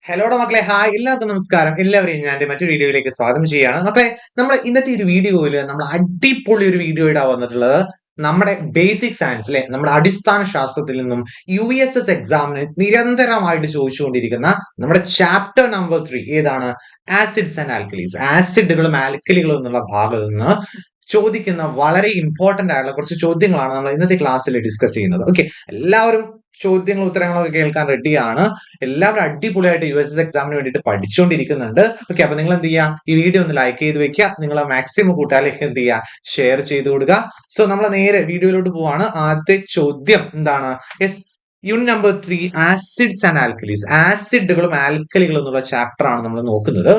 ഹലോടെ മക്കളെ, ഹായ്, എല്ലാവർക്കും നമസ്കാരം. എല്ലാവരെയും ഞാൻ എൻ്റെ മറ്റൊരു വീഡിയോയിലേക്ക് സ്വാഗതം ചെയ്യുകയാണ്. മക്കളെ, നമ്മുടെ ഇന്നത്തെ ഒരു വീഡിയോയിൽ നമ്മൾ അടിപൊളി ഒരു വീഡിയോ ഇടാൻ വന്നിട്ടുള്ളത് നമ്മുടെ ബേസിക് സയൻസിലെ നമ്മുടെ അടിസ്ഥാന ശാസ്ത്രത്തിൽ നിന്നും USS എക്സാമിന് നിരന്തരമായിട്ട് ചോദിച്ചുകൊണ്ടിരിക്കുന്ന നമ്മുടെ ചാപ്റ്റർ നമ്പർ 3 ഏതാണ്? Acids and alkalis. ആസിഡുകളും ആൽക്കലികളും എന്നുള്ള ഭാഗത്ത് നിന്ന് ചോദിക്കുന്ന വളരെ ഇമ്പോർട്ടന്റ് ആയിട്ടുള്ള കുറച്ച് ചോദ്യങ്ങളാണ് നമ്മൾ ഇന്നത്തെ ക്ലാസ്സിൽ ഡിസ്കസ് ചെയ്യുന്നത്. ഓക്കെ, എല്ലാവരും ചോദ്യങ്ങളും ഉത്തരങ്ങളൊക്കെ കേൾക്കാൻ റെഡിയാണ്. എല്ലാവരും അടിപൊളിയായിട്ട് USS എക്സാമിന് വേണ്ടിയിട്ട് പഠിച്ചുകൊണ്ടിരിക്കുന്നുണ്ട്. ഓക്കെ, അപ്പൊ നിങ്ങൾ എന്ത് ചെയ്യുക, ഈ വീഡിയോ ഒന്ന് ലൈക്ക് ചെയ്ത് വെക്കുക, നിങ്ങൾ മാക്സിമം കൂട്ടാലേക്ക് എന്ത് ചെയ്യുക, ഷെയർ ചെയ്ത് കൊടുക്കുക. സോ നമ്മൾ നേരെ വീഡിയോയിലോട്ട് പോവാണ്. ആദ്യത്തെ ചോദ്യം എന്താണ്? Yes, unit number 3 acids and alkalis. ആസിഡുകളും ആൽക്കലികളും എന്നുള്ള ചാപ്റ്റർ ആണ് നമ്മൾ നോക്കുന്നത്.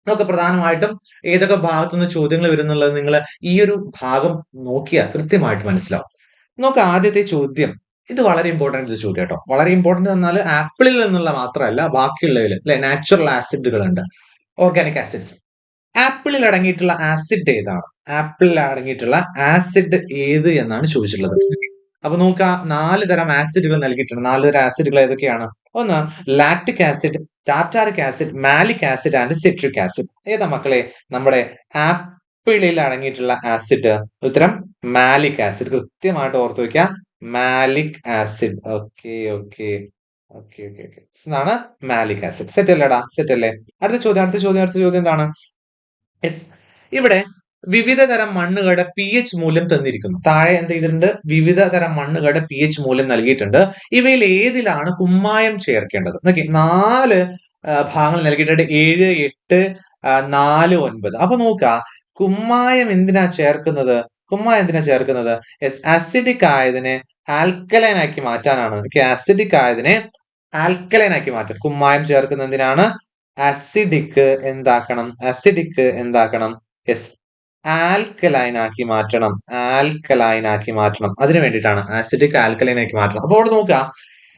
നമുക്ക് പ്രധാനമായിട്ടും ഏതൊക്കെ ഭാഗത്തു നിന്ന് ചോദ്യങ്ങൾ വരുന്നുള്ളത് നിങ്ങൾ ഈ ഒരു ഭാഗം നോക്കിയാൽ കൃത്യമായിട്ട് മനസ്സിലാവും. നോക്കാം ആദ്യത്തെ ചോദ്യം. ഇത് വളരെ ഇമ്പോർട്ടന്റ് ഒരു ചോദ്യം കേട്ടോ. വളരെ ഇമ്പോർട്ടന്റ് എന്നാൽ ആപ്പിളിൽ നിന്നുള്ള മാത്രമല്ല, ബാക്കിയുള്ളതിൽ അല്ലെ നാച്ചുറൽ ആസിഡുകൾ ഉണ്ട്, ഓർഗാനിക് ആസിഡ്സ്. ആപ്പിളിൽ അടങ്ങിയിട്ടുള്ള ആസിഡ് ഏതാണ്? ആപ്പിളിൽ അടങ്ങിയിട്ടുള്ള ആസിഡ് ഏത് എന്നാണ് ചോദിച്ചിട്ടുള്ളത്. അപ്പൊ നോക്കാം, 4 തരം ആസിഡുകൾ നൽകിയിട്ടുണ്ട്. 4 തരം ആസിഡുകൾ ഏതൊക്കെയാണ്? ഒന്ന് lactic acid, tartaric acid, malic acid and citric acid. ഏതാ മക്കളെ നമ്മുടെ ആപ്പിളിൽ അടങ്ങിയിട്ടുള്ള ആസിഡ്? ഉത്തരം മാലിക് ആസിഡ്. കൃത്യമായിട്ട് ഓർത്ത് വെക്കുക, malic acid. Okay okay okay okay okay ഇതാണ് മാലിക് ആസിഡ്. സെറ്റ് അല്ലേടാ? സെറ്റ് അല്ലേ? അടുത്ത ചോദ്യം എന്താണ്? യെസ്, ഇവിടെ വിവിധ തരം മണ്ണുകളുടെ pH മൂല്യം തന്നിരിക്കുന്നു. താഴെ എന്ത് ചെയ്തിട്ടുണ്ട്? വിവിധ തരം മണ്ണുകളുടെ pH മൂല്യം നൽകിയിട്ടുണ്ട്. ഇവയിൽ ഏതിലാണ് കുമ്മായം ചേർക്കേണ്ടത്? നോക്കി, 4 ഭാഗങ്ങൾ നൽകിയിട്ടുണ്ട്. 7, 8, 4, 9. അപ്പൊ നോക്ക, കുമ്മായം എന്തിനാ ചേർക്കുന്നത്? കുമ്മായം എന്തിനാ ചേർക്കുന്നത്? യെസ്, അസിഡിക് ആയതിനെ ആൽക്കലൈൻ ആക്കി മാറ്റാനാണ്. അസിഡിക് ആയതിനെ ആൽക്കലൈൻ ആക്കി മാറ്റാൻ കുമ്മായം ചേർക്കുന്നത് എന്തിനാണ്? അസിഡിക് എന്താക്കണം? യെസ്, ആൽക്കലൈൻ ആക്കി മാറ്റണം. ആൽക്കലൈൻ ആക്കി മാറ്റണം. അതിനു വേണ്ടിയിട്ടാണ് ആസിഡിക് ആൽക്കലൈൻ ആക്കി മാറ്റണം. അപ്പൊ അവിടെ നോക്കുക,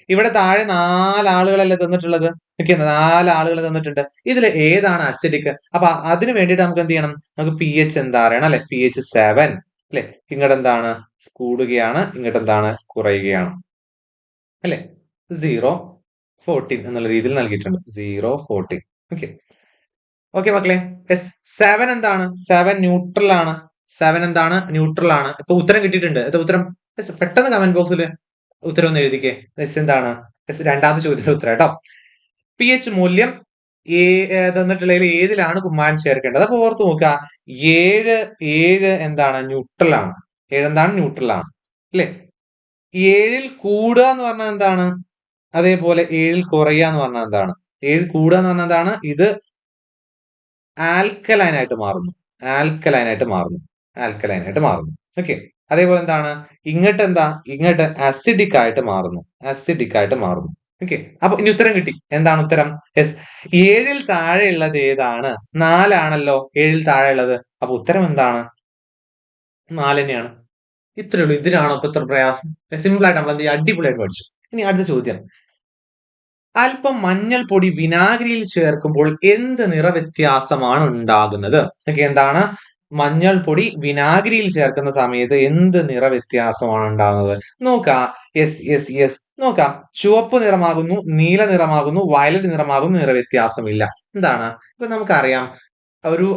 ഇവിടെ താഴെ 4 ആളുകളല്ലേ തന്നിട്ടുള്ളത്. ഓക്കെ, 4 ആളുകൾ തന്നിട്ടുണ്ട്. ഇതിൽ ഏതാണ് അസിഡിക്? അപ്പൊ അതിനു വേണ്ടിയിട്ട് നമുക്ക് എന്ത് ചെയ്യണം? നമുക്ക് pH എന്താ അറിയണം അല്ലെ? pH 7 അല്ലെ? ഇങ്ങോട്ട് എന്താണ്? കൂടുകയാണ്, ഇങ്ങോട്ട് എന്താണ്? കുറയുകയാണ് അല്ലെ? 0, 14 എന്നുള്ള രീതിയിൽ നൽകിയിട്ടുണ്ട്. 0, 14. ഓക്കെ ഓക്കെ മക്കളെ, യെസ്, 7 എന്താണ്? 7 ന്യൂട്രൽ ആണ്. 7 എന്താണ്? ന്യൂട്രൽ ആണ്. ഇപ്പൊ ഉത്തരം കിട്ടിയിട്ടുണ്ട്. ഇത് ഉത്തരം പെട്ടെന്ന് കമന്റ് ബോക്സിൽ ഉത്തരം ഒന്ന് എഴുതിക്കേ. യെസ് എന്താണ്? യെസ്, രണ്ടാമത്തെ ചോദ്യത്തിന്റെ ഉത്തരം കേട്ടോ. pH മൂല്യം തന്നിട്ടുള്ളതിൽ ഏതിലാണ് കുമ്മായം ചേർക്കേണ്ടത്? അപ്പൊ ഓർത്ത് നോക്കുക, 7 എന്താണ്? ന്യൂട്രൽ ആണ്. 7 എന്താണ്? ന്യൂട്രൽ ആണ് അല്ലെ? 7ൽ കൂടുക എന്ന് പറഞ്ഞാൽ എന്താണ്? അതേപോലെ 7ൽ കുറയുക എന്ന് പറഞ്ഞാൽ എന്താണ്? 7 കൂടുക എന്ന് പറഞ്ഞാൽ എന്താണ്? ഇത് ആൽക്കലൈൻ ആയിട്ട് മാറുന്നു. ആൽക്കലൈൻ ആയിട്ട് മാറുന്നു. ആൽക്കലൈൻ ആയിട്ട് മാറുന്നു. ഓക്കെ, അതേപോലെ എന്താണ്? ഇങ്ങോട്ട് എന്താ? ഇങ്ങോട്ട് അസിഡിക് ആയിട്ട് മാറുന്നു. അസിഡിക് ആയിട്ട് മാറുന്നു. ഓക്കെ, അപ്പൊ ഇനി ഉത്തരം കിട്ടി. എന്താണ് ഉത്തരം? യെസ്, 7ൽ താഴെ ഉള്ളത് ഏതാണ്? 4 ആണല്ലോ 7ൽ താഴെ ഉള്ളത്. അപ്പൊ ഉത്തരം എന്താണ്? 4 തന്നെയാണ്. ഇത്രേ ഉള്ളൂ. ഇതിനാണോ ഇപ്പൊ ഇത്ര പ്രയാസം? സിമ്പിൾ ആയിട്ട് നമ്മൾ എന്ത് ചെയ്യുക? അടിപൊളിയായിട്ട് പഠിച്ചു. ഇനി അടുത്ത ചോദ്യം. അല്പം മഞ്ഞൾപ്പൊടി വിനാഗിരിയിൽ ചേർക്കുമ്പോൾ എന്ത് നിറവ്യത്യാസമാണ് ഉണ്ടാകുന്നത്? ഓക്കെ, എന്താണ്? മഞ്ഞൾപ്പൊടി വിനാഗിരിയിൽ ചേർക്കുന്ന സമയത്ത് എന്ത് നിറവ്യത്യാസമാണ് ഉണ്ടാകുന്നത്? നോക്കാം. യെസ് യെസ് യെസ്, നോക്കാം. ചുവപ്പ് നിറമാകുന്നു, നീല നിറമാകുന്നു, വയലറ്റ് നിറമാകുന്നു, നിറവ്യത്യാസമില്ല. എന്താണ്? ഇപ്പൊ നമുക്കറിയാം, ഒരു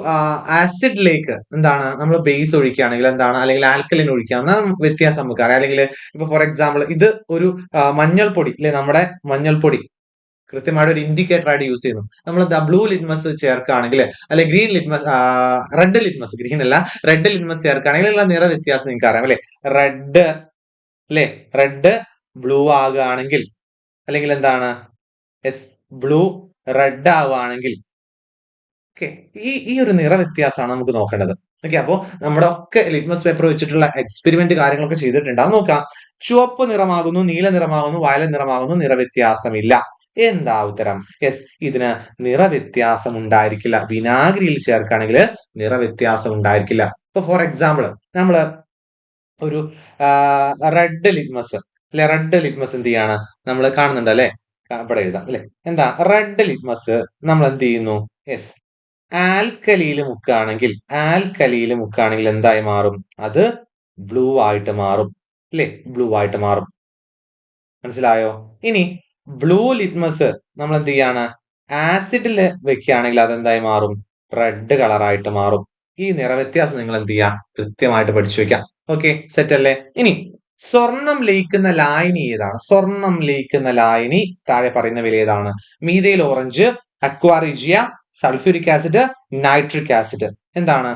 ആസിഡിലേക്ക് എന്താണ് നമ്മൾ ബേസ് ഒഴിക്കുകയാണെങ്കിൽ എന്താണ്, അല്ലെങ്കിൽ ആൽക്കലിൻ ഒഴിക്കുകയാണെന്ന വ്യത്യാസം നമുക്കറിയാം. അല്ലെങ്കിൽ ഇപ്പൊ ഫോർ എക്സാമ്പിൾ ഇത് ഒരു മഞ്ഞൾപ്പൊടി അല്ലെ, നമ്മുടെ മഞ്ഞൾപ്പൊടി കൃത്യമായിട്ട് ഒരു ഇൻഡിക്കേറ്റർ ആയിട്ട് യൂസ് ചെയ്യുന്നു. നമ്മൾ ബ്ലൂ ലിറ്റ്മസ് ചേർക്കുകയാണെങ്കിൽ, അല്ലെ green litmus, red litmus, green അല്ല റെഡ് ലിറ്റ്മസ് ചേർക്കുകയാണെങ്കിൽ ഉള്ള നിറ വ്യത്യാസം നിങ്ങൾക്ക് അറിയാം അല്ലെ? റെഡ് അല്ലെ, റെഡ് ബ്ലൂ ആകുകയാണെങ്കിൽ, അല്ലെങ്കിൽ എന്താണ്, യെസ്, ബ്ലൂ റെഡ് ആവുകയാണെങ്കിൽ, ഓക്കെ, ഈ ഒരു നിറ വ്യത്യാസമാണ് നമുക്ക് നോക്കേണ്ടത്. ഓക്കെ, അപ്പോ നമ്മുടെ ഒക്കെ ലിറ്റ്മസ് പേപ്പർ വെച്ചിട്ടുള്ള എക്സ്പെരിമെന്റ് കാര്യങ്ങളൊക്കെ ചെയ്തിട്ടുണ്ടാവും. നോക്കാം. ചുവപ്പ് നിറമാകുന്നു, നീല നിറമാകുന്നു, വയലറ്റ് നിറമാകുന്നു, നിറവ്യത്യാസമില്ല. എന്താ ഉത്തരം? യെസ്, ഇതിന് നിറവ്യത്യാസം ഉണ്ടായിരിക്കില്ല. വിനാഗിരിയിൽ ചേർക്കുകയാണെങ്കിൽ നിറവ്യത്യാസം ഉണ്ടായിരിക്കില്ല. ഇപ്പൊ ഫോർ എക്സാമ്പിൾ നമ്മള് ഒരു റെഡ് ലിറ്റ്മസ് അല്ലെ, റെഡ് ലിറ്റ്മസ് എന്ത് ചെയ്യാണ്? നമ്മൾ കാണുന്നുണ്ട് അല്ലെ? ഇവിടെ എഴുതാം അല്ലെ? എന്താ റെഡ് ലിറ്റ്മസ് നമ്മൾ എന്ത് ചെയ്യുന്നു? യെസ്, ആൽക്കലിയിൽ മുക്കുകയാണെങ്കിൽ എന്തായി മാറും? അത് ബ്ലൂ ആയിട്ട് മാറും അല്ലെ? ബ്ലൂ ആയിട്ട് മാറും. മനസ്സിലായോ? ഇനി ബ്ലൂ ലിറ്റ്മസ് നമ്മൾ എന്ത് ചെയ്യാണ്, ആസിഡിൽ വെക്കുകയാണെങ്കിൽ അതെന്തായി മാറും, റെഡ് കളറായിട്ട് മാറും. ഈ നിറവ്യത്യാസം നിങ്ങൾ എന്ത് ചെയ്യുക, കൃത്യമായിട്ട് പഠിച്ചു വെക്കാം. ഓക്കെ, സെറ്റ് അല്ലേ? ഇനി സ്വർണം ലയിക്കുന്ന ലായനി ഏതാണ്? സ്വർണം ലയിക്കുന്ന ലായനി താഴെ പറയുന്നവയിൽ ഏതാണ്? Methyl orange, aqua regia, sulphuric acid, nitric acid. എന്താണ്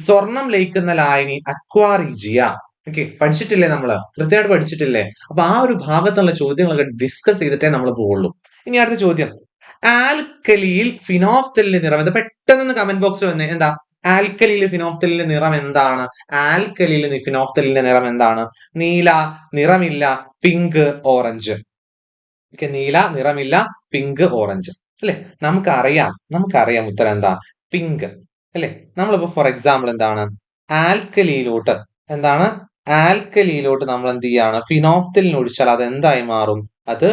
സ്വർണം ലയിക്കുന്ന ലായനി? അക്വാറിജിയ. ഓക്കെ, പഠിച്ചിട്ടില്ലേ നമ്മള്? കൃത്യമായിട്ട് പഠിച്ചിട്ടില്ലേ? അപ്പൊ ആ ഒരു ഭാഗത്തുള്ള ചോദ്യങ്ങളൊക്കെ ഡിസ്കസ് ചെയ്തിട്ടേ നമ്മൾ പോവുള്ളൂ. ഇനി അടുത്ത ചോദ്യം, ആൽക്കലിയിൽ ഫിനോഫ്തലിന്റെ നിറം എന്താ? പെട്ടെന്ന് കമന്റ് ബോക്സിൽ വന്നേ. എന്താ ആൽക്കലിയിൽ ഫിനോഫ്തലിന്റെ നിറം എന്താണ്? ആൽക്കലിയിൽ ഫിനോഫ്തലിന്റെ നിറം എന്താണ്? നീല, നിറമില്ല, പിങ്ക്, ഓറഞ്ച്. ഓക്കെ, നീല, നിറമില്ല, പിങ്ക്, ഓറഞ്ച് അല്ലെ? നമുക്കറിയാം ഉത്തരം എന്താ? പിങ്ക് അല്ലെ? നമ്മളിപ്പോ ഫോർ എക്സാമ്പിൾ എന്താണ്, ആൽക്കലിയിലോട്ട് എന്താണ് ആൽക്കലിയിലോട്ട് നമ്മൾ എന്ത് ചെയ്യാണ്, ഫിനോഫ്തലിന് ഒഴിച്ചാൽ അത് എന്തായി മാറും? അത്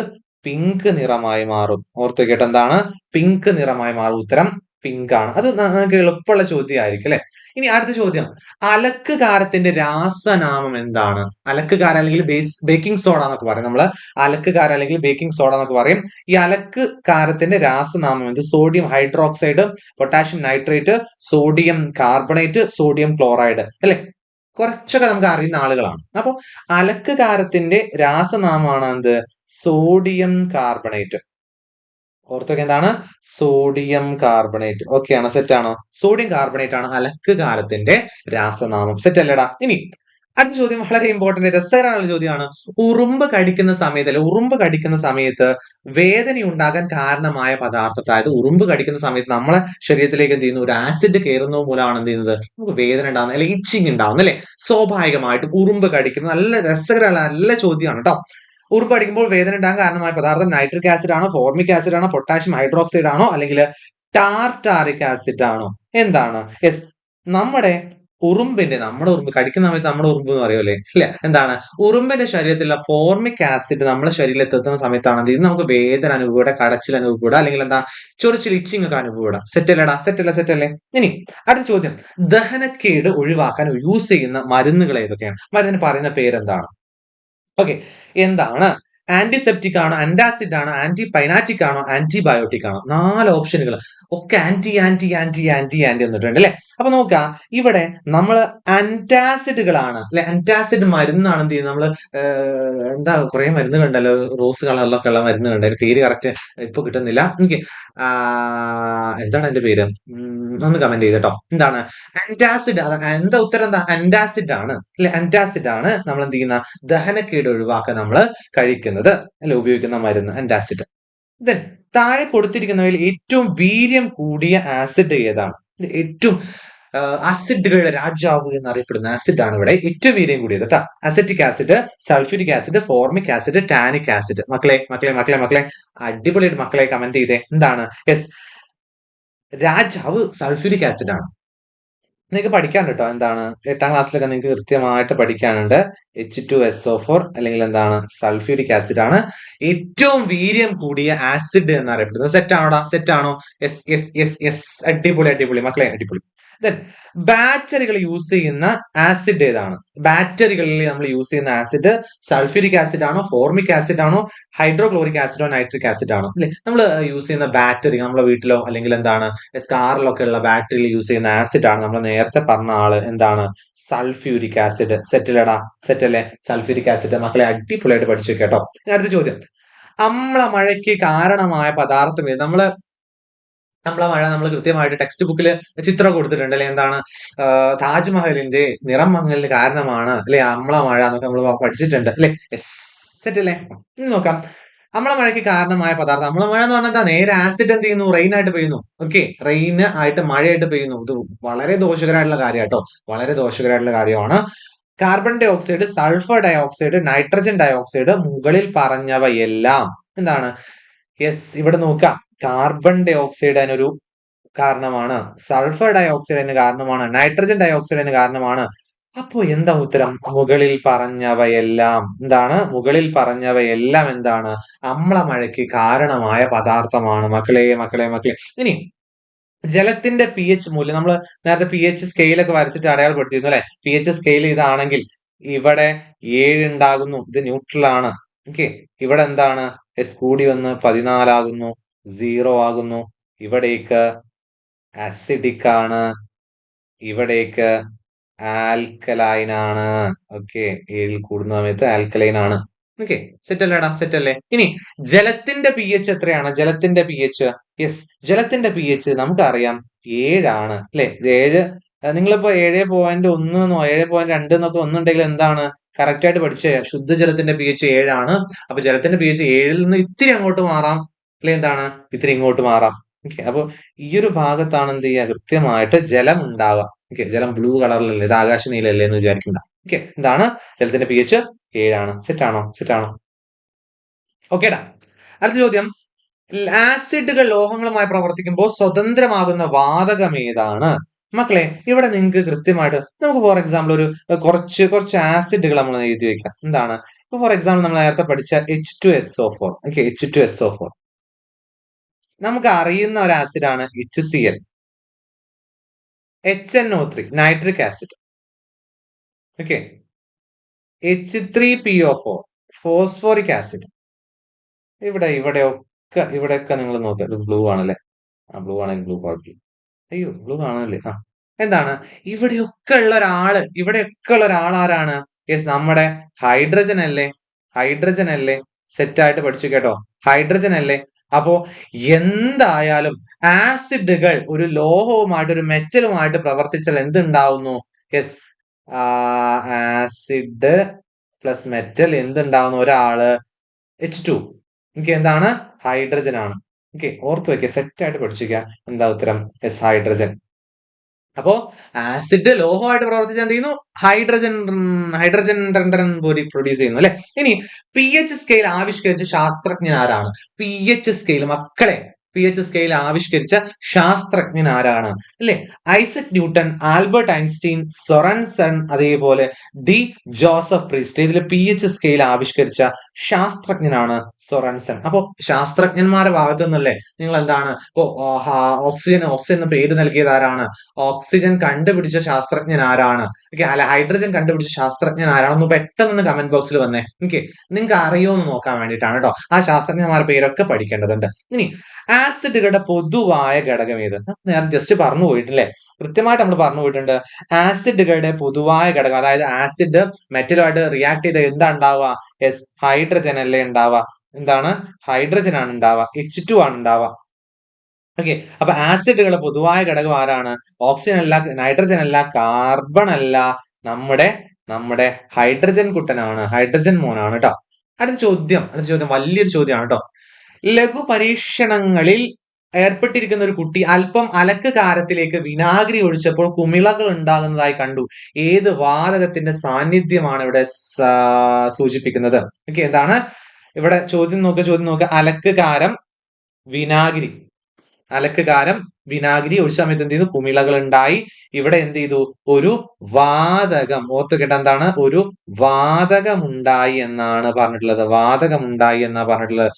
പിങ്ക് നിറമായി മാറും. ഓർത്ത് കേട്ടോ, എന്താണ് പിങ്ക് നിറമായി മാറും. ഉത്തരം പിങ്ക് ആണ്. അത് നിങ്ങൾക്ക് എളുപ്പമുള്ള ചോദ്യമായിരിക്കും അല്ലെ? ഇനി അടുത്ത ചോദ്യം, അലക്കുകാരത്തിന്റെ രാസനാമം എന്താണ്? അലക്കുകാരൻ അല്ലെങ്കിൽ ബേക്കിംഗ് സോഡ എന്നൊക്കെ പറയും നമ്മള്. അലക്കുകാരൻ അല്ലെങ്കിൽ ബേക്കിംഗ് സോഡ എന്നൊക്കെ പറയും. ഈ അലക്കുകാരത്തിന്റെ രാസനാമം എന്ത്? Sodium hydroxide, potassium nitrate, sodium carbonate, sodium chloride അല്ലെ? കുറച്ചൊക്കെ നമുക്ക് അറിയുന്ന ആളുകളാണ്. അപ്പൊ അലക്കുകാരത്തിന്റെ രാസനാമമാണ് എന്ത്? Sodium carbonate. ഓർത്തൊക്കെ എന്താണ്? Sodium carbonate. ഓക്കെ ആണോ? സെറ്റ് ആണോ? സോഡിയം കാർബണേറ്റ് ആണ് അലക്കുകാരത്തിന്റെ രാസനാമം. സെറ്റ് അല്ലേടാ? ഇനി അടുത്ത ചോദ്യം വളരെ ഇമ്പോർട്ടന്റ് രസകരമായ ചോദ്യമാണ്. ഉറുമ്പ് കടിക്കുന്ന സമയത്ത് വേദന ഉണ്ടാകാൻ കാരണമായ പദാർത്ഥം. അതായത് ഉറുമ്പ് കടിക്കുന്ന സമയത്ത് നമ്മളെ ശരീരത്തിലേക്ക് എന്ത് ചെയ്യുന്നു, ഒരു ആസിഡ് കയറുന്നത് മൂലമാണ് എന്ത് ചെയ്യുന്നത്, നമുക്ക് വേദന ഉണ്ടാകുന്നത് അല്ലെങ്കിൽ ഇച്ചിങ് ഉണ്ടാവുന്നത് അല്ലെ? സ്വാഭാവികമായിട്ടും ഉറുമ്പ് കടിക്കുന്നത്. നല്ല രസകരമായ നല്ല ചോദ്യമാണ് കേട്ടോ. ഉറുമ്പ് കടിക്കുമ്പോൾ വേദന ഉണ്ടാകാൻ കാരണമായ പദാർത്ഥം നൈട്രിക് ആസിഡ് ആണോ, ഫോർമിക് ആസിഡ് ആണോ, പൊട്ടാഷ്യം ഹൈഡ്രോക്സൈഡ് ആണോ, അല്ലെങ്കിൽ ടാർട്ടാറിക് ആസിഡ് ആണോ? എന്താണ്? യെസ്, നമ്മുടെ ഉറുമ്പ് കടിക്കുന്ന സമയത്ത് നമ്മുടെ ഉറുമ്പ് എന്ന് പറയുമല്ലേ അല്ലെ? എന്താണ് ഉറുമ്പിന്റെ ശരീരത്തിലുള്ള ഫോർമിക് ആസിഡ് നമ്മുടെ ശരീരത്തിൽ എത്തുന്ന സമയത്താണ് എന്ത് ചെയ്യുന്നത്, നമുക്ക് വേദന അനുഭവപ്പെടാം, കടച്ചിൽ അനുഭവപ്പെടാം, അല്ലെങ്കിൽ എന്താ ചൊറിച്ചിൽ ഇച്ചിങ് ഒക്കെ അനുഭവപ്പെടാം. സെറ്റ് അല്ലേടാ? സെറ്റ് അല്ലേ? ഇനി അടുത്ത ചോദ്യം, ദഹനക്കേട് ഒഴിവാക്കാൻ യൂസ് ചെയ്യുന്ന മരുന്നുകൾ ഏതൊക്കെയാണ്? മരുന്നിന് പറയുന്ന പേരെന്താണ്? ഓക്കെ, എന്താണ്? ആന്റിസെപ്റ്റിക് ആണോ, ആന്റാസിഡ് ആണോ, ആന്റി പൈനാറ്റിക് ആണോ, ആന്റിബയോട്ടിക് ആണോ? 4 ഓപ്ഷനുകൾ ഒക്കെ ആന്റി എന്നിട്ടുണ്ട് അല്ലെ? അപ്പൊ നോക്കാം, ഇവിടെ നമ്മൾ അന്റാസിഡുകളാണ് അല്ലെ? അന്റാസിഡ് മരുന്നാണ് എന്ത് ചെയ്യുന്നത് നമ്മള്. എന്താ കുറെ മരുന്നുകളുണ്ടല്ലോ, റോസ് കളറിലൊക്കെ ഉള്ള മരുന്നുകളുണ്ട്. പേര് കറക്റ്റ് ഇപ്പൊ കിട്ടുന്നില്ല എനിക്ക്. എന്താണ് എന്റെ പേര്? ഒന്ന് കമന്റ് ചെയ്തട്ടോ. എന്താണ് അന്റാസിഡ്? എന്താ ഉത്തരം? എന്താ? അന്റാസിഡ് ആണ് അല്ലെ? അന്റാസിഡ് ആണ് നമ്മൾ എന്ത് ചെയ്യുന്ന ദഹനക്കേട് ഒഴിവാക്കാൻ നമ്മൾ കഴിക്കുന്നത് അല്ലെ, ഉപയോഗിക്കുന്ന മരുന്ന് അന്റാസിഡ്. ദെൻ താഴെ കൊടുത്തിരിക്കുന്നവയിൽ ഏറ്റവും വീര്യം കൂടിയ ആസിഡ് ഏതാണ്? ഏറ്റവും ആസിഡുകളുടെ രാജാവ് എന്നറിയപ്പെടുന്ന ആസിഡ് ആണ് ഇവിടെ ഏറ്റവും വീര്യം കൂടിയത് കേട്ടോ. Acetic acid, sulphuric acid, formic acid, tannic acid. മക്കളെ അടിപൊളിയായിട്ട് മക്കളെ കമന്റ് ചെയ്തേ. എന്താണ്? യെസ്, രാജാവ് സൾഫ്യൂരിക് ആസിഡ് ആണ്. നിങ്ങൾക്ക് പഠിക്കാനുണ്ട് കേട്ടോ. എന്താണ് 8ാം ക്ലാസ്സിലൊക്കെ നിങ്ങൾക്ക് കൃത്യമായിട്ട് പഠിക്കാനുണ്ട്. H2SO4 അല്ലെങ്കിൽ എന്താണ് സൾഫ്യൂരിക് ആസിഡ് ആണ് ഏറ്റവും വീര്യം കൂടിയ ആസിഡ് എന്നറിയപ്പെടുന്നത്. സെറ്റ് ആണോ? യെസ്. അടിപൊളി മക്കളെ, അടിപൊളി. ദെൻ ബാറ്ററികൾ യൂസ് ചെയ്യുന്ന ആസിഡ് ഏതാണ്? ബാറ്ററികളിൽ നമ്മൾ യൂസ് ചെയ്യുന്ന ആസിഡ് സൾഫ്യൂരിക് ആസിഡ് ആണോ, ഫോർമിക് ആസിഡ് ആണോ, ഹൈഡ്രോക്ലോറിക് ആസിഡോ, നൈട്രിക് ആസിഡ് ആണോ? അല്ലെ, നമ്മൾ യൂസ് ചെയ്യുന്ന ബാറ്ററി നമ്മുടെ വീട്ടിലോ അല്ലെങ്കിൽ എന്താണ് കാറിലൊക്കെ ഉള്ള ബാറ്ററിയിൽ യൂസ് ചെയ്യുന്ന ആസിഡ് ആണ് നമ്മൾ നേരത്തെ പറഞ്ഞ ആള്. എന്താണ്? Sulphuric acid. സെറ്റ് അല്ലേ? Sulphuric acid. മക്കളെ അടിപൊളിയായിട്ട് പഠിച്ചു കേട്ടോ. അടുത്ത ചോദ്യം, അമ്ല മഴയ്ക്ക് കാരണമായ പദാർത്ഥം ഏത്? നമ്മളെ മഴ നമ്മൾ കൃത്യമായിട്ട് ടെക്സ്റ്റ് ബുക്കിൽ ചിത്രം കൊടുത്തിട്ടുണ്ട് അല്ലെ? എന്താണ് താജ്മഹലിന്റെ നിറം മങ്ങലിന് കാരണമാണ് അല്ലെ അമ്ല മഴ എന്നൊക്കെ നമ്മൾ പഠിച്ചിട്ടുണ്ട് അല്ലെ? സെറ്റ് അല്ലേ? ഇനി നോക്കാം, അമ്ല മഴയ്ക്ക് കാരണമായ പദാർത്ഥം. അമ്ല മഴ എന്ന് പറഞ്ഞാൽ എന്താ? നേരെ ആസിഡ് എന്ത് ചെയ്യുന്നു, റെയിൻ ആയിട്ട് പെയ്യുന്നു. ഓക്കെ, റെയിൻ ആയിട്ട് മഴയായിട്ട് പെയ്യുന്നു. ഇത് വളരെ ദോഷകരമായിട്ടുള്ള കാര്യം കേട്ടോ, വളരെ ദോഷകരമായിട്ടുള്ള കാര്യമാണ്. Carbon dioxide, sulphur dioxide, nitrogen dioxide, മുകളിൽ പറഞ്ഞവയെല്ലാം എന്താണ്? യെസ്, ഇവിടെ നോക്കാം, കാർബൺ ഡൈ ഓക്സൈഡ് അതിനൊരു കാരണമാണ്, സൾഫർ ഡൈ ഓക്സൈഡ് അതിന് കാരണമാണ്, നൈട്രജൻ ഡൈ ഓക്സൈഡ് അതിന് കാരണമാണ്. അപ്പോ എന്താ ഉത്തരം? മുകളിൽ പറഞ്ഞവയെല്ലാം. എന്താണ്? മുകളിൽ പറഞ്ഞവയെല്ലാം എന്താണ്? അമ്ലമഴയ്ക്ക് കാരണമായ പദാർത്ഥമാണ്. മക്കളെ. ഇനി ജലത്തിന്റെ pH മൂല്യം, നമ്മൾ നേരത്തെ pH സ്കെയിലൊക്കെ വരച്ചിട്ട് അടയാളപ്പെടുത്തിയിരുന്നു അല്ലെ? pH സ്കെയിൽ ഇതാണെങ്കിൽ ഇവിടെ 7 ഉണ്ടാകുന്നു, ഇത് ന്യൂട്രൽ ആണ്. ഓക്കെ, ഇവിടെ എന്താണ് എസ് കൂടി വന്ന് 14 ആകുന്നു, 0 ആകുന്നു. ഇവിടേക്ക് അസിഡിക് ആണ്, ഇവിടേക്ക് ആൽക്കലൈൻ ആണ്. ഓക്കെ, 7 കൂടുന്ന സമയത്ത് ആൽക്കലൈൻ ആണ്. ഓക്കെ, സെറ്റ് അല്ലേടാ, സെറ്റ് അല്ലേ? ഇനി ജലത്തിന്റെ പി എച്ച് എത്രയാണ്? ജലത്തിന്റെ പി എച്ച്, യെസ്, ജലത്തിന്റെ പി എച്ച് നമുക്കറിയാം 7 ആണ് അല്ലെ? 7. നിങ്ങളിപ്പോ 7.1 7.2 എന്നൊക്കെ ഒന്നുണ്ടെങ്കിൽ എന്താണ് കറക്റ്റ് ആയിട്ട് പഠിച്ചേ? ശുദ്ധജലത്തിന്റെ പി എച്ച് 7 ആണ്. അപ്പൊ ജലത്തിന്റെ പി എച്ച് 7ൽ നിന്ന് ഇത്തിരി അങ്ങോട്ട് മാറാം, അല്ലെ? എന്താണ് ഇത്തിരി ഇങ്ങോട്ട് മാറാം. ഓക്കെ, അപ്പൊ ഈ ഒരു ഭാഗത്താണ് എന്ത് ചെയ്യുക? കൃത്യമായിട്ട് ജലം ഉണ്ടാവുക. ഓക്കെ, ജലം ബ്ലൂ കളറിലല്ലേ, ഇത് ആകാശ നീലല്ലേ എന്ന് വിചാരിക്കണ്ട. ഓക്കെ, എന്താണ് ജലത്തിന്റെ പി എച്ച് 7 ആണ്. സെറ്റ് ആണോ? സെറ്റ് ആണോ? ഓക്കേടാ. അടുത്ത ചോദ്യം, ആസിഡുകൾ ലോഹങ്ങളുമായി പ്രവർത്തിക്കുമ്പോൾ സ്വതന്ത്രമാകുന്ന വാതകം ഏതാണ്? മക്കളെ, ഇവിടെ നിങ്ങൾക്ക് കൃത്യമായിട്ട് നമുക്ക് ഫോർ എക്സാമ്പിൾ ഒരു കുറച്ച് കുറച്ച് ആസിഡുകൾ നമ്മൾ എഴുതി വെക്കാം. എന്താണ്? ഇപ്പൊ ഫോർ എക്സാമ്പിൾ നമ്മൾ നേരത്തെ പഠിച്ച H2SO4. ഓക്കെ, H2SO4 നമുക്ക് അറിയുന്ന ഒരു ആസിഡാണ് HCl. HNO3 nitric acid. Okay, H3PO4 phosphoric acid. ഇവിടെയൊക്കെ നിങ്ങൾ നോക്കുക, ഇത് ബ്ലൂ ആണല്ലേ? ആ, ബ്ലൂ ആണെങ്കിൽ ബ്ലൂ കുഴപ്പമില്ല. അയ്യോ, ബ്ലൂ ആണല്ലേ? ആ, എന്താണ് ഇവിടെയൊക്കെ ഉള്ള ഒരാൾ ആരാണ്? യെസ്, നമ്മുടെ ഹൈഡ്രജൻ അല്ലേ? ഹൈഡ്രജൻ അല്ലേ? സെറ്റ് ആയിട്ട് പഠിച്ചു കേട്ടോ, ഹൈഡ്രജൻ അല്ലേ? അപ്പോ എന്തായാലും ആസിഡുകൾ ഒരു ലോഹവുമായിട്ട് ഒരു മെറ്റലുമായിട്ട് പ്രവർത്തിച്ചാൽ എന്തുണ്ടാവുന്നു? യെസ്, ആസിഡ് പ്ലസ് മെറ്റൽ എന്തുണ്ടാവുന്നു? ഒരാള് H2. ഓക്കെ, എന്താണ്? ഹൈഡ്രജൻ ആണ്. ഓക്കെ, ഓർത്ത് വെക്കുക, സെറ്റ് ആയിട്ട് പഠിച്ചിരിക്കുക. എന്താ ഉത്തരം? Yes, hydrogen. അപ്പോ ആസിഡ് ലോഹമായിട്ട് പ്രവർത്തിച്ചാൽ എന്ത് ചെയ്യുന്നു? ഹൈഡ്രജൻ ഹൈഡ്രജൻ പ്രൊഡ്യൂസ് ചെയ്യുന്നു അല്ലെ? ഇനി പി എച്ച് സ്കെയിൽ ആവിഷ്കരിച്ച ശാസ്ത്രജ്ഞൻ ആരാണ്? പി എച്ച് സ്കെയിൽ, മക്കളെ, പി എച്ച് സ്കെയിൽ ആവിഷ്കരിച്ച ശാസ്ത്രജ്ഞൻ ആരാണ്? അല്ലെ? ഐസക് ന്യൂട്ടൺ, ആൽബർട്ട് ഐൻസ്റ്റീൻ, സൊറൻസൺ, അതേപോലെ ഡി ജോസഫ് പ്രീസ്റ്റ്. ഇതിൽ പി എച്ച് സ്കെയിൽ ആവിഷ്കരിച്ച ശാസ്ത്രജ്ഞനാണ് സൊറൻസൺ. അപ്പോ ശാസ്ത്രജ്ഞന്മാരുടെ ഭാഗത്തു നിന്നല്ലേ നിങ്ങൾ എന്താണ് ഇപ്പോ ഓക്സിജൻ എന്ന പേര് നൽകിയത് ആരാണ്? ഓക്സിജൻ കണ്ടുപിടിച്ച ശാസ്ത്രജ്ഞൻ ആരാണ്? ഓക്കെ, അല്ല, ഹൈഡ്രജൻ കണ്ടുപിടിച്ച ശാസ്ത്രജ്ഞൻ ആരാണെന്ന് പെട്ടെന്ന് കമന്റ് ബോക്സിൽ വന്നേ. ഓക്കെ, നിങ്ങൾക്ക് അറിയോ എന്ന് നോക്കാൻ വേണ്ടിയിട്ടാണ് കേട്ടോ. ആ ശാസ്ത്രജ്ഞന്മാരുടെ പേരൊക്കെ പഠിക്കേണ്ടതുണ്ട്. ഇനി ആസിഡുകളുടെ പൊതുവായ ഘടകം ഏത്? ഞാൻ ജസ്റ്റ് പറഞ്ഞു പോയിട്ടില്ലേ, കൃത്യമായിട്ട് നമ്മൾ പറഞ്ഞു പോയിട്ടുണ്ട്. ആസിഡുകളുടെ പൊതുവായ ഘടകം, അതായത് ആസിഡ് മെറ്റലുമായിട്ട് റിയാക്ട് ചെയ്ത് എന്താ ഉണ്ടാവുക? യെസ്, ഹൈഡ്രജൻ അല്ലേ ഉണ്ടാവുക? എന്താണ്? ഹൈഡ്രജൻ ആണ് ഉണ്ടാവുക, H2 ആണ് ഉണ്ടാവുക. ഓക്കെ, അപ്പൊ ആസിഡുകളുടെ പൊതുവായ ഘടകം ആരാണ്? ഓക്സിജൻ അല്ല, നൈട്രജൻ അല്ല, കാർബൺ അല്ല, നമ്മുടെ നമ്മുടെ ഹൈഡ്രജൻ കുട്ടനാണ്, ഹൈഡ്രജൻ മോനാണ് കേട്ടോ. അടുത്ത ചോദ്യം വലിയൊരു ചോദ്യമാണ് കേട്ടോ. ലഘു പരീക്ഷണങ്ങളിൽ ഏർപ്പെട്ടിരിക്കുന്ന ഒരു കുട്ടി അല്പം അലക്ക് കാരത്തിലേക്ക് വിനാഗിരി ഒഴിച്ചപ്പോൾ കുമിളകൾ ഉണ്ടാകുന്നതായി കണ്ടു. ഏത് വാതകത്തിന്റെ സാന്നിധ്യമാണ് ഇവിടെ സൂചിപ്പിക്കുന്നത്? ഓക്കെ, എന്താണ് ഇവിടെ ചോദ്യം നോക്കുക. അലക്ക് കാരം, വിനാഗിരി. അലക്ക് കാരം, വിനാഗിരി ഒഴിച്ച സമയത്ത് എന്ത് ചെയ്തു? കുമിളകൾ ഉണ്ടായി. ഇവിടെ എന്ത് ചെയ്തു? ഒരു വാതകം, ഓർത്ത് കേട്ട, എന്താണ്? ഒരു വാതകമുണ്ടായി എന്നാണ് പറഞ്ഞിട്ടുള്ളത്. വാതകമുണ്ടായി എന്നാ പറഞ്ഞിട്ടുള്ളത്.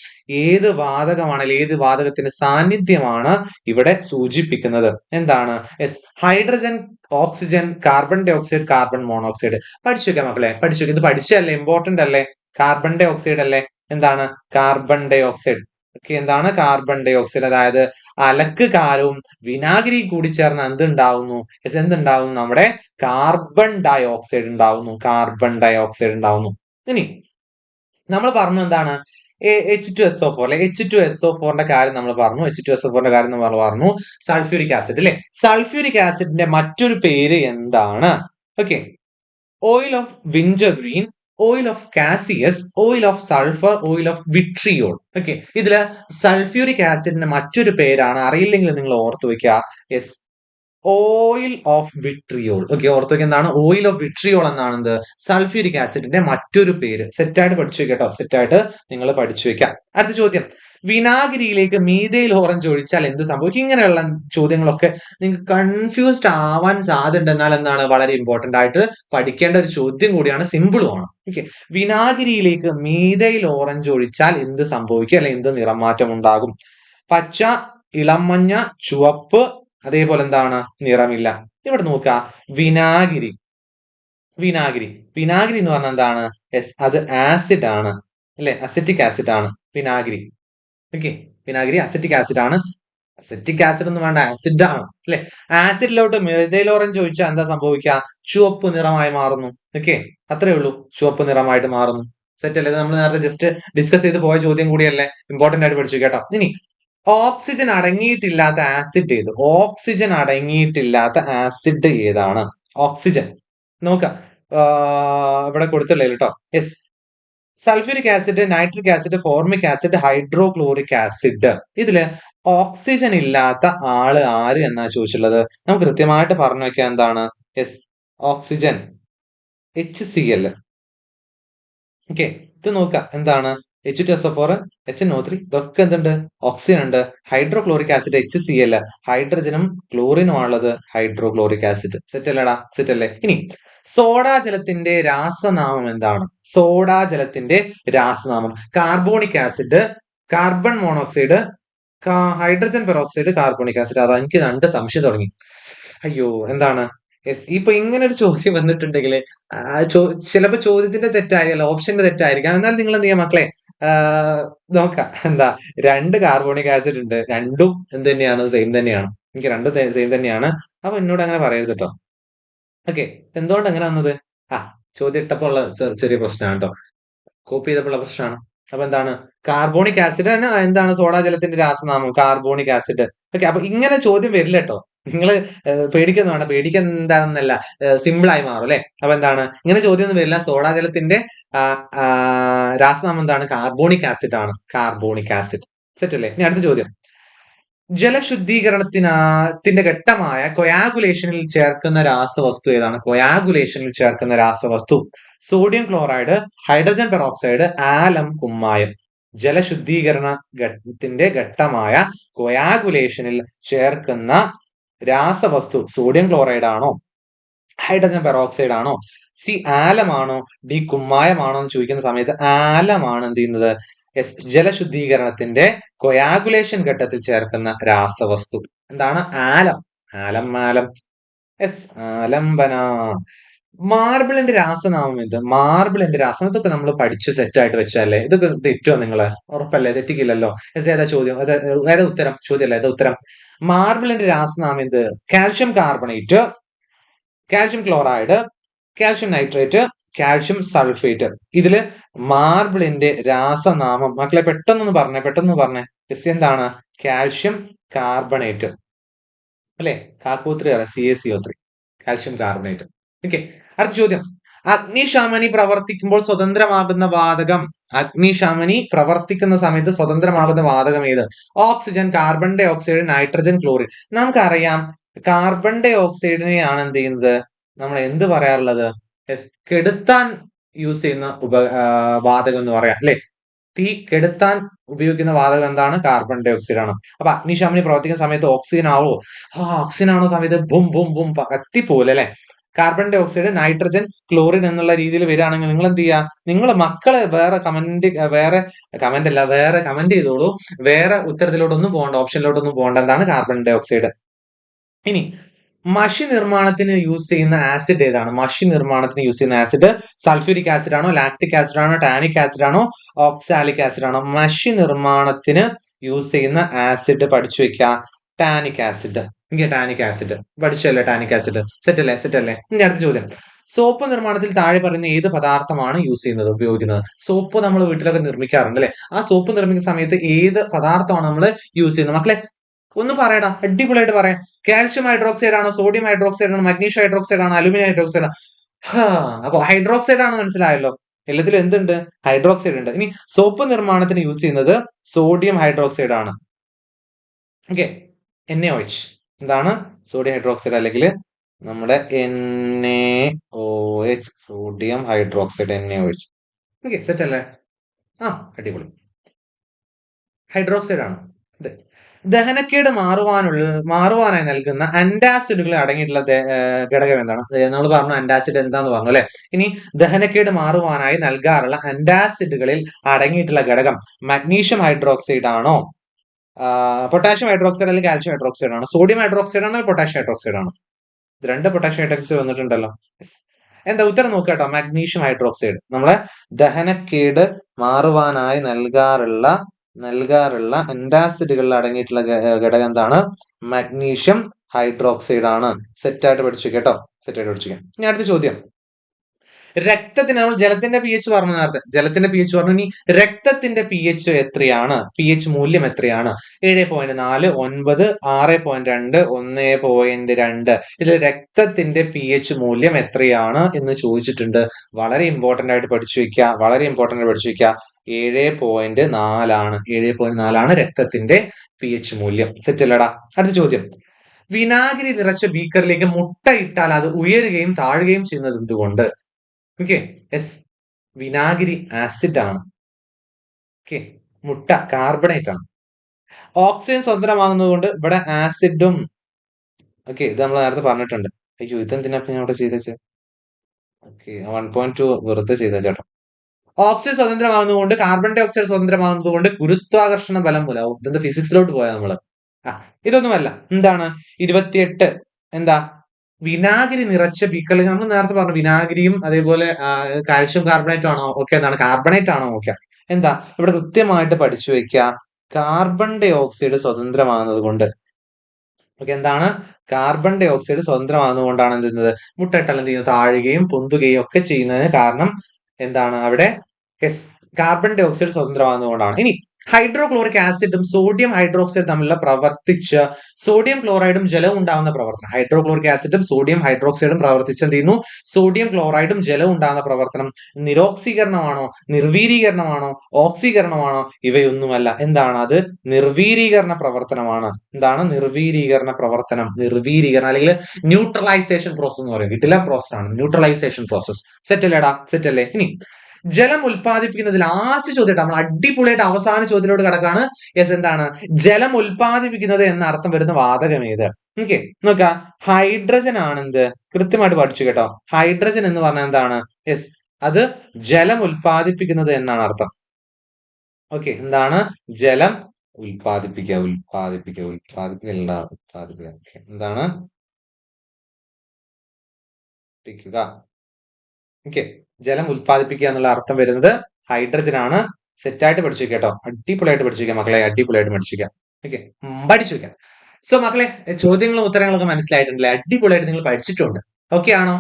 ഏത് വാതകമാണെങ്കിൽ ഏത് വാതകത്തിന്റെ സാന്നിധ്യമാണ് ഇവിടെ സൂചിപ്പിക്കുന്നത്? എന്താണ്? Yes, hydrogen, oxygen, carbon dioxide, carbon monoxide. പഠിച്ചു വെക്കാം മക്കളെ, പഠിച്ചു വെക്കാം. ഇത് പഠിച്ചല്ലേ, ഇമ്പോർട്ടന്റ് അല്ലേ? കാർബൺ ഡൈ ഓക്സൈഡ് അല്ലേ? എന്താണ് കാർബൺ ഡൈ ഓക്സൈഡ്? ഓക്കെ, എന്താണ് കാർബൺ ഡൈ ഓക്സൈഡ്? അതായത് അലക്ക് കാരവും വിനാഗിരിയും കൂടി ചേർന്ന് എന്തുണ്ടാവുന്നു? എന്തുണ്ടാവുന്നു? നമ്മുടെ കാർബൺ ഡൈ ഓക്സൈഡ് ഉണ്ടാവുന്നു, കാർബൺ ഡൈ ഓക്സൈഡ് ഉണ്ടാവുന്നു. ഇനി നമ്മൾ പറഞ്ഞു എന്താണ്? H2SO4 അല്ലെ? H2SO4ന്റെ കാര്യം നമ്മൾ പറഞ്ഞു. H2SO4ന്റെ കാര്യം നമ്മൾ പറഞ്ഞു. സൾഫ്യൂരിക് ആസിഡ് അല്ലെ? സൾഫ്യൂരിക് ആസിഡിന്റെ മറ്റൊരു പേര് എന്താണ്? Okay, oil of wintergreen, oil of cassius, oil of sulphur, oil of vitriol. Okay, ഇതില് സൾഫ്യൂരിക് ആസിഡിന്റെ മറ്റൊരു പേരാണ്, അറിയില്ലെങ്കിൽ നിങ്ങൾ ഓർത്ത് വെക്കുക. Yes, oil of vitriol. Okay, ഓർത്ത് വെക്കുക, എന്താണ്? ഓയിൽ ഓഫ് വിട്രിയോൾ എന്നാണ് എന്ത്? സൾഫ്യൂരിക് ആസിഡിന്റെ മറ്റൊരു പേര്. സെറ്റായിട്ട് പഠിച്ചു വെക്കാം കേട്ടോ, സെറ്റായിട്ട് നിങ്ങൾ പഠിച്ചു വെക്കാം. അടുത്ത ചോദ്യം, വിനാഗിരിയിലേക്ക് മീഥൈൽ ഓറഞ്ച് ഒഴിച്ചാൽ എന്ത് സംഭവിക്കും? ഇങ്ങനെയുള്ള ചോദ്യങ്ങളൊക്കെ നിങ്ങൾക്ക് കൺഫ്യൂസ്ഡ് ആവാൻ സാധ്യത, എന്നാൽ എന്താണ് വളരെ ഇമ്പോർട്ടന്റ് ആയിട്ട് പഠിക്കേണ്ട ഒരു ചോദ്യം കൂടിയാണ്, സിമ്പിളുമാണ്. ഓക്കെ, വിനാഗിരിയിലേക്ക് മീഥൈൽ ഓറഞ്ച് ഒഴിച്ചാൽ എന്ത് സംഭവിക്കും, അല്ലെങ്കിൽ എന്ത് നിറമാറ്റം ഉണ്ടാകും? പച്ച, ഇളം മഞ്ഞ, ചുവപ്പ്, അതേപോലെ എന്താണ്? നിറമില്ല. ഇവിടെ നോക്കുക, വിനാഗിരി വിനാഗിരി വിനാഗിരി എന്ന് പറഞ്ഞാൽ എന്താണ്? യെസ്, അത് ആസിഡ് ആണ്. അല്ലെ? അസറ്റിക് ആസിഡ് ആണ് വിനാഗിരി. ഓക്കെ, വിനാഗിരി അസറ്റിക് ആസിഡ് ആണ്. അസറ്റിക് ആസിഡ് ഒന്നും വേണ്ട, ആസിഡ് ആണ് അല്ലെ? ആസിഡിലോട്ട് മെഥൈൽ ഓറഞ്ച് ഒഴിച്ചാൽ എന്താ സംഭവിക്കുക? ചുവപ്പ് നിറമായി മാറുന്നു. ഓക്കെ, അത്രേ ഉള്ളൂ, ചുവപ്പ് നിറമായിട്ട് മാറുന്നു. സെറ്റ് അല്ലേ? ഇത് നമ്മൾ നേരത്തെ ജസ്റ്റ് ഡിസ്കസ് ചെയ്ത് പോയ ചോദ്യം കൂടിയല്ലേ? ഇമ്പോർട്ടന്റ് ആയിട്ട് പഠിച്ചു കേട്ടോ. ഇനി ഓക്സിജൻ അടങ്ങിയിട്ടില്ലാത്ത ആസിഡ് ഏത്? ഓക്സിജൻ അടങ്ങിയിട്ടില്ലാത്ത ആസിഡ് ഏതാണ്? ഓക്സിജൻ നോക്കാം, ഇവിടെ കൊടുത്തില്ലേ കേട്ടോ. Yes, sulphuric acid, nitric acid, formic acid, hydrochloric acid. ഇതില് ഓക്സിജൻ ഇല്ലാത്ത ആള് ആര് എന്നാ ചോദിച്ചിട്ടുള്ളത്? നമുക്ക് കൃത്യമായിട്ട് പറഞ്ഞു വെക്കാം. എന്താണ്? Yes, oxygen, HCl. ഓക്കെ, ഇത് നോക്കാം. എന്താണ്? H2SO4, HNO3, ഇതൊക്കെ എന്തുണ്ട്? ഓക്സിജൻ ഉണ്ട്. ഹൈഡ്രോക്ലോറിക് ആസിഡ് HCl, ഹൈഡ്രജനും ക്ലോറിനും ആണുള്ളത് ഹൈഡ്രോക്ലോറിക് ആസിഡ്. സെറ്റ് അല്ലേടാ? സെറ്റ് അല്ലേ? ഇനി സോഡാ ജലത്തിന്റെ രാസനാമം എന്താണ്? സോഡാ ജലത്തിന്റെ രാസനാമം carbonic acid, carbon monoxide, hydrogen peroxide, carbonic acid. അതാ എനിക്ക് രണ്ട് സംശയം തുടങ്ങി. അയ്യോ, എന്താണ്? യെസ്, ഇപ്പൊ ഇങ്ങനെ ഒരു ചോദ്യം വന്നിട്ടുണ്ടെങ്കിൽ ചിലപ്പോ ചോദ്യത്തിന്റെ തെറ്റായിരിക്കും, ഓപ്ഷന്റെ തെറ്റായിരിക്കാം. എന്നാൽ നിങ്ങൾ എന്ത് ചെയ്യാം മക്കളെ? നോക്കാം. എന്താ, രണ്ട് കാർബോണിക് ആസിഡ് ഉണ്ട്, രണ്ടും എന്ത് തന്നെയാണ്? സെയിം തന്നെയാണ്. എനിക്ക് രണ്ടും സെയിം തന്നെയാണ്. അപ്പൊ എന്നോട് അങ്ങനെ പറയരുത് കേട്ടോ. ഓക്കെ, എന്തുകൊണ്ട് അങ്ങനെ വന്നത്? ആ, ചോദ്യം ഇട്ടപ്പോ ഉള്ള ചെറിയ പ്രശ്നമാണ് കേട്ടോ, കോപ്പി ചെയ്തപ്പോഴുള്ള പ്രശ്നമാണ്. അപ്പൊ എന്താണ്? കാർബോണിക് ആസിഡ് എന്താണ്? സോഡാ ജലത്തിന്റെ രാസനാമം കാർബോണിക് ആസിഡ്. ഓക്കെ, അപ്പൊ ഇങ്ങനെ ചോദ്യം വരില്ല കേട്ടോ. നിങ്ങൾ പേടിക്കുന്ന വേണ്ട, പേടിക്കാൻ എന്താണെന്നല്ല, സിമ്പിൾ ആയി മാറും അല്ലെ? അപ്പൊ എന്താണ്? ഇങ്ങനെ ചോദ്യം ഒന്നും വരില്ല. സോഡാ ജലത്തിന്റെ രാസനാമം എന്താണ്? കാർബോണിക് ആസിഡ് ആണ്. Carbonic acid. സെറ്റ് അല്ലേ? ഇനി അടുത്ത ചോദ്യം. ജലശുദ്ധീകരണത്തിന്റെ ഘട്ടമായ കൊയാഗുലേഷനിൽ ചേർക്കുന്ന രാസവസ്തു ഏതാണ്? കൊയാഗുലേഷനിൽ ചേർക്കുന്ന രാസവസ്തു സോഡിയം ക്ലോറൈഡ്, ഹൈഡ്രജൻ പെറോക്സൈഡ്, ആലം, കുമ്മായം. ജലശുദ്ധീകരണത്തിന്റെ ഘട്ടമായ കൊയാഗുലേഷനിൽ ചേർക്കുന്ന രാസവസ്തു സോഡിയം ക്ലോറൈഡ് ആണോ, ഹൈഡ്രജൻ പെറോക്സൈഡ് ആണോ, സി ആലമാണോ, ഡി കുമ്മായമാണോ എന്ന് ചോദിക്കുന്ന സമയത്ത് ആലമാണ് എന്ത് ചെയ്യുന്നത്? ജലശുദ്ധീകരണത്തിന്റെ കൊയാഗുലേഷൻ ഘട്ടത്തിൽ ചേർക്കുന്ന രാസവസ്തു എന്താണ്? ആലം. ആലം, ആലം. യെസ്, ആലംബന. മാർബിളിന്റെ രാസനാമം എന്ത്? മാർബിളിന്റെ രാസനാമം. ഇതൊക്കെ നമ്മൾ പഠിച്ച് സെറ്റ് ആയിട്ട് വെച്ചല്ലേ? ഇതൊക്കെ തെറ്റോ നിങ്ങള്? ഉറപ്പല്ലേ? തെറ്റിക്കില്ലല്ലോ? ഏതാ ചോദ്യം? ഏതാ ഉത്തരം? ചോദ്യമല്ല, ഏതാ ഉത്തരം? മാർബിളിന്റെ രാസനാമം എന്ത്? Calcium carbonate, calcium chloride, calcium nitrate, calcium sulphate. ഇതില് മാർബിളിന്റെ രാസനാമം മക്കളെ പെട്ടെന്ന് പറഞ്ഞേ. എസ് എന്താണ്? കാൽഷ്യം കാർബണേറ്റ് അല്ലെ? കാക്കൂത്രി അറിയാം, CaCO3, കാൽഷ്യം കാർബണേറ്റ്. ഓക്കെ, അടുത്ത ചോദ്യം. അഗ്നിശാമനി പ്രവർത്തിക്കുമ്പോൾ സ്വതന്ത്രമാകുന്ന വാതകം. അഗ്നിശാമനി പ്രവർത്തിക്കുന്ന സമയത്ത് സ്വതന്ത്രമാകുന്ന വാതകം ഏത്? Oxygen, carbon dioxide, nitrogen, chlorine. നമുക്കറിയാം കാർബൺ ഡൈ ഓക്സൈഡിനെയാണ് എന്ത് ചെയ്യുന്നത്? നമ്മൾ എന്ത് പറയാറുള്ളത്? കെടുത്താൻ യൂസ് ചെയ്യുന്ന വാതകം എന്ന് പറയാം അല്ലെ? തീ കെടുത്താൻ ഉപയോഗിക്കുന്ന വാതകം എന്താണ്? കാർബൺ ഡൈ ഓക്സൈഡ് ആണ്. അപ്പൊ അഗ്നിശാമനി പ്രവർത്തിക്കുന്ന സമയത്ത് ഓക്സിജൻ ആവോ? ഓക്സിജൻ ആവുന്ന സമയത്ത് ബും ബും ബും കത്തിപ്പോലെ അല്ലെ? Carbon dioxide, nitrogen, chlorine എന്നുള്ള രീതിയിൽ വരികയാണെങ്കിൽ നിങ്ങൾ എന്ത് ചെയ്യുക? നിങ്ങൾ മക്കള് വേറെ കമന്റ് ചെയ്തോളൂ. വേറെ ഉത്തരത്തിലോട്ടൊന്നും പോകണ്ട, ഓപ്ഷനിലോട്ടൊന്നും പോകണ്ട. എന്താണ്? Carbon dioxide. ഇനി മഷി നിർമ്മാണത്തിന് യൂസ് ചെയ്യുന്ന ആസിഡ് ഏതാണ്? മഷി നിർമ്മാണത്തിന് യൂസ് ചെയ്യുന്ന ആസിഡ് സൾഫ്യൂരിക് ആസിഡ് ആണോ, ലാക്ടിക് ആസിഡ് ആണോ, ടാനിക് ആസിഡ് ആണോ, ഓക്സാലിക് ആസിഡ് ആണോ? മഷി നിർമ്മാണത്തിന് യൂസ് ചെയ്യുന്ന ആസിഡ് പഠിച്ചു വെക്കുക, ടാനിക് ആസിഡ്. ടാനിക് ആസിഡ് പഠിച്ചല്ലേ? Tannic acid. സെറ്റ് അല്ലേ? ഇനി അടുത്ത ചോദ്യം. സോപ്പ് നിർമ്മാണത്തിൽ താഴെ പറയുന്ന ഏത് പദാർത്ഥമാണ് ഉപയോഗിക്കുന്നത്? സോപ്പ് നമ്മൾ വീട്ടിലൊക്കെ നിർമ്മിക്കാറുണ്ട് അല്ലെ? ആ സോപ്പ് നിർമ്മിക്കുന്ന സമയത്ത് ഏത് പദാർത്ഥമാണ് നമ്മൾ യൂസ് ചെയ്യുന്നത്? മക്കളെ ഒന്ന് പറയടാ, അടിപൊളിയായിട്ട് പറയാം. കാൽഷ്യം ഹൈഡ്രോക്സൈഡ് ആണോ, സോഡിയം ഹൈഡ്രോക്സൈഡ് ആണോ, മഗ്നീഷ്യം ഹൈഡ്രോക്സൈഡ് ആണോ, അലുമിനിയം ഹൈഡ്രോക്സൈഡ് ആണോ? അപ്പൊ ഹൈഡ്രോക്സൈഡ് ആണ്, മനസ്സിലായല്ലോ? എല്ലാത്തിലും എന്തുണ്ട്? ഹൈഡ്രോക്സൈഡ് ഉണ്ട്. ഇനി സോപ്പ് നിർമ്മാണത്തിന് യൂസ് ചെയ്യുന്നത് സോഡിയം ഹൈഡ്രോക്സൈഡ് ആണ്. ഓക്കെ, NaOH എന്താണ്? സോഡിയം ഹൈഡ്രോക്സൈഡ്, അല്ലെങ്കിൽ നമ്മുടെ NaOH, sodium hydroxide, NaOH. Okay, set അല്ലേ? അടിപൊളി. ഹൈഡ്രോക്സൈഡ് ആണ്. ദഹനക്കേട് മാറുവാനായി നൽകുന്ന അന്റാസിഡുകൾ അടങ്ങിയിട്ടുള്ള ഘടകം എന്താണ്? നമ്മൾ പറഞ്ഞു അന്റാസിഡ് എന്താന്ന് പറഞ്ഞു അല്ലെ? ഇനി ദഹനക്കേട് മാറുവാനായി നൽകാറുള്ള അന്റാസിഡുകളിൽ അടങ്ങിയിട്ടുള്ള ഘടകം മഗ്നീഷ്യം ഹൈഡ്രോക്സൈഡ് ആണോ, പൊട്ടാഷ്യം ഹൈഡ്രോക്സൈഡ് അല്ലെങ്കിൽ കാൽഷ്യം ഹൈഡ്രോക്സൈഡ് ആണോ, സോഡിയം ഹൈഡ്രോക്സൈഡ് ആണോ, പൊട്ടാഷ്യം ഹൈഡ്രോക്സൈഡ് ആണോ? രണ്ട് പൊട്ടാഷ്യം ഹൈഡ്രോക്സൈഡ് വന്നിട്ടുണ്ടല്ലോ. എന്താ ഉത്തരം നോക്കുക കേട്ടോ. മാഗ്നീഷ്യം ഹൈഡ്രോക്സൈഡ് നമ്മളെ ദഹനക്കേട് മാറുവാനായി നൽകാറുള്ള അന്റാസിഡുകളിൽ അടങ്ങിയിട്ടുള്ള ഘടകം എന്താണ്? മാഗ്നീഷ്യം ഹൈഡ്രോക്സൈഡ് ആണ്. സെറ്റായിട്ട് പഠിച്ചു കേട്ടോ. സെറ്റായിട്ട് പഠിച്ചു. ഇനി അടുത്ത ചോദ്യം. രക്തത്തിന് നമ്മൾ ജലത്തിന്റെ പി എച്ച് പറഞ്ഞു നേരത്തെ. ജലത്തിന്റെ പി എച്ച് പറഞ്ഞു. ഇനി രക്തത്തിന്റെ പി എച്ച് എത്രയാണ്? പി എച്ച് മൂല്യം എത്രയാണ്? 7.4, 9, 6.2, 1.2. ഇതിൽ രക്തത്തിന്റെ പി എച്ച് മൂല്യം എത്രയാണ് എന്ന് ചോദിച്ചിട്ടുണ്ട്. വളരെ ഇമ്പോർട്ടന്റ് ആയിട്ട് പഠിച്ചു വെക്കുക. 7.4 ആണ്. 7.4 രക്തത്തിന്റെ പി എച്ച് മൂല്യം. സെറ്റ് അല്ലടാ. അടുത്ത ചോദ്യം. വിനാഗിരി നിറച്ച ബീക്കറിലേക്ക് മുട്ട ഇട്ടാൽ അത് ഉയരുകയും താഴുകയും ചെയ്യുന്നത് എന്തുകൊണ്ട്? ഓക്കെ, യെസ്, വിനാഗിരി ആസിഡ് ആണ്. ഓക്കെ, മുട്ട കാർബണേറ്റ് ആണ്. ഓക്സിജൻ സ്വതന്ത്രമാകുന്നത് കൊണ്ട് ഇവിടെ ആസിഡും. ഓക്കെ, ഇത് നമ്മൾ നേരത്തെ പറഞ്ഞിട്ടുണ്ട്. അയ്യോ, ഇതെന്തിനാ ഞാൻ ഇവിടെ ചെയ്തേച്ചത്? ഓക്കെ, 1.2 വെറുതെ ചെയ്ത ചേട്ടാ. ഓക്സിജൻ സ്വതന്ത്രമാകുന്നതുകൊണ്ട് കാർബൺ ഡൈ ഓക്സൈഡ് സ്വതന്ത്രമാകുന്നതുകൊണ്ട് ഗുരുത്വാകർഷണ ബലം മൂലം. ഇതെന്താ ഫിസിക്സിലോട്ട് പോയാ നമ്മള്? ഇതൊന്നുമല്ല. എന്താണ് 28? എന്താ വിനാഗിരി നിറച്ച ബീക്കറിൽ നമ്മൾ നേരത്തെ പറഞ്ഞു വിനാഗിരിയും അതേപോലെ കാൽഷ്യം കാർബണേറ്റ് ആണോ? ഓക്കെ, എന്താണ് കാർബണേറ്റ് ആണോ? ഓക്കെ, എന്താ ഇവിടെ കൃത്യമായിട്ട് പഠിച്ചു വെക്കുക. കാർബൺ ഡൈ ഓക്സൈഡ് സ്വതന്ത്രമാകുന്നത് കൊണ്ട്. ഓക്കെ, എന്താണ് കാർബൺ ഡൈ ഓക്സൈഡ് സ്വതന്ത്രമാകുന്നത് കൊണ്ടാണ് എന്ത് ചെയ്യുന്നത്? മുട്ടയിട്ടാൽ എന്ത് ചെയ്യുന്നത്? താഴുകയും പൊന്തുകയും ഒക്കെ ചെയ്യുന്നതിന് കാരണം എന്താണ്? അവിടെ കാർബൺ ഡൈ ഓക്സൈഡ് സ്വതന്ത്രമാകുന്നത് കൊണ്ടാണ്. ഇനി ഹൈഡ്രോക്ലോറിക് ആസിഡും സോഡിയം ഹൈഡ്രോക്സൈഡ് തമ്മിലുള്ള പ്രവർത്തിച്ച് സോഡിയം ക്ലോറൈഡും ജലവും ഉണ്ടാകുന്ന പ്രവർത്തനം. ഹൈഡ്രോക്ലോറിക് ആസിഡും സോഡിയം ഹൈഡ്രോക്സൈഡും പ്രവർത്തിച്ച് എന്ത് ചെയ്യുന്നു? സോഡിയം ക്ലോറൈഡും ജലവും ഉണ്ടാകുന്ന പ്രവർത്തനം നിരോക്സീകരണമാണോ, നിർവീരീകരണമാണോ, ഓക്സീകരണമാണോ? ഇവയൊന്നുമല്ല. എന്താണ് അത്? നിർവീരീകരണ പ്രവർത്തനമാണ്. എന്താണ് നിർവീരീകരണ പ്രവർത്തനം? നിർവീരീകരണം അല്ലെങ്കിൽ ന്യൂട്രലൈസേഷൻ പ്രോസസ് എന്ന് പറയും. കിട്ടില്ല, പ്രോസസ് ആണ് ന്യൂട്രലൈസേഷൻ പ്രോസസ്. സെറ്റ് അല്ലേടാ? സെറ്റ് അല്ലേ? ഇനി ജലം ഉൽപ്പാദിപ്പിക്കുന്നതിൽ ലാസ്റ്റ് ചോദ്യം നമ്മൾ അടിപൊളിയായിട്ട് അവസാന ചോദ്യത്തിലോട്ട് കിടക്കാണ്. യെസ്, എന്താണ് ജലം ഉൽപ്പാദിപ്പിക്കുന്നത് എന്ന അർത്ഥം വരുന്ന വാതകം ഏത്? ഓക്കെ, നോക്ക, ഹൈഡ്രജൻ ആണെന്ത്? കൃത്യമായിട്ട് പഠിച്ചു കേട്ടോ. ഹൈഡ്രജൻ എന്ന് പറഞ്ഞാൽ എന്താണ്? യെസ്, അത് ജലം ഉൽപ്പാദിപ്പിക്കുന്നത് എന്നാണ് അർത്ഥം. ഓക്കെ, എന്താണ് ജലം ഉൽപ്പാദിപ്പിക്കുക? എന്താണ് ഓക്കെ, ജലം ഉൽപ്പാദിപ്പിക്കുക എന്നുള്ള അർത്ഥം വരുന്നത് ഹൈഡ്രജൻ ആണ്. സെറ്റായിട്ട് പഠിച്ചു കേട്ടോ. അടിപൊളിയായിട്ട് പഠിച്ചു വെക്കാം മക്കളെ. അടിപൊളിയായിട്ട് പഠിച്ചു വെക്കാം. ഓക്കെ, പഠിച്ചു വെക്കാം. സോ മക്കളെ, ചോദ്യങ്ങളും ഉത്തരങ്ങളൊക്കെ മനസ്സിലായിട്ടുണ്ടല്ലേ? അടിപൊളിയായിട്ട് നിങ്ങൾ പഠിച്ചിട്ടുണ്ട്. ഓക്കെ ആണോ?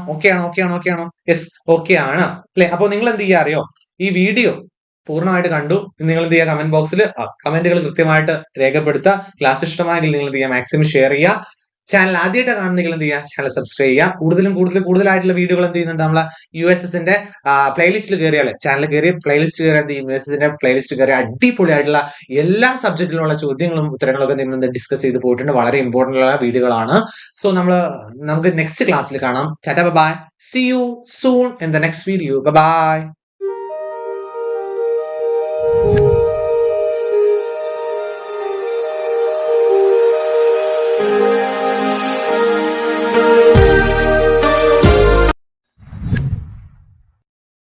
യെസ്, ഓക്കെ ആണ് അല്ലെ? അപ്പൊ നിങ്ങൾ എന്ത് ചെയ്യുക അറിയോ? ഈ വീഡിയോ പൂർണ്ണമായിട്ട് കണ്ടു. നിങ്ങൾ എന്ത് ചെയ്യുക? കമന്റ് ബോക്സിൽ കമന്റുകൾ കൃത്യമായിട്ട് രേഖപ്പെടുത്തുക. ക്ലാസ് ഇഷ്ടമായെങ്കിൽ നിങ്ങൾ എന്ത് ചെയ്യുക? മാക്സിമം ഷെയർ ചെയ്യുക. ചാനൽ ആദ്യമായിട്ട് കാണുന്നെങ്കിൽ എന്ത് ചെയ്യുക? ചാനൽ സബ്സ്ക്രൈബ് ചെയ്യുക. കൂടുതലായിട്ടുള്ള വീഡിയോകൾ എന്ത് ചെയ്യുന്നുണ്ട്? നമ്മളെ USSന്റെ പ്ലേലിസ്റ്റിൽ കയറിയാൽ, ചാനൽ കയറി പ്ലേലിസ്റ്റ് കയറി എന്ത് ചെയ്യും? USSന്റെ പ്ലേലിസ്റ്റ് കയറി അടിപൊളിയായിട്ടുള്ള എല്ലാ സബ്ജക്റ്റിലുള്ള ചോദ്യങ്ങളും ഉത്തരങ്ങളും ഒക്കെ നിങ്ങൾ ഡിസ്കസ് ചെയ്ത് പോയിട്ടുണ്ട്. വളരെ ഇമ്പോർട്ടന്റ് ഉള്ള വീഡിയോകളാണ്. സോ നമുക്ക് നെക്സ്റ്റ് ക്ലാസ്സിൽ കാണാം. Tata, bye. See you soon in the next video. Bye bye.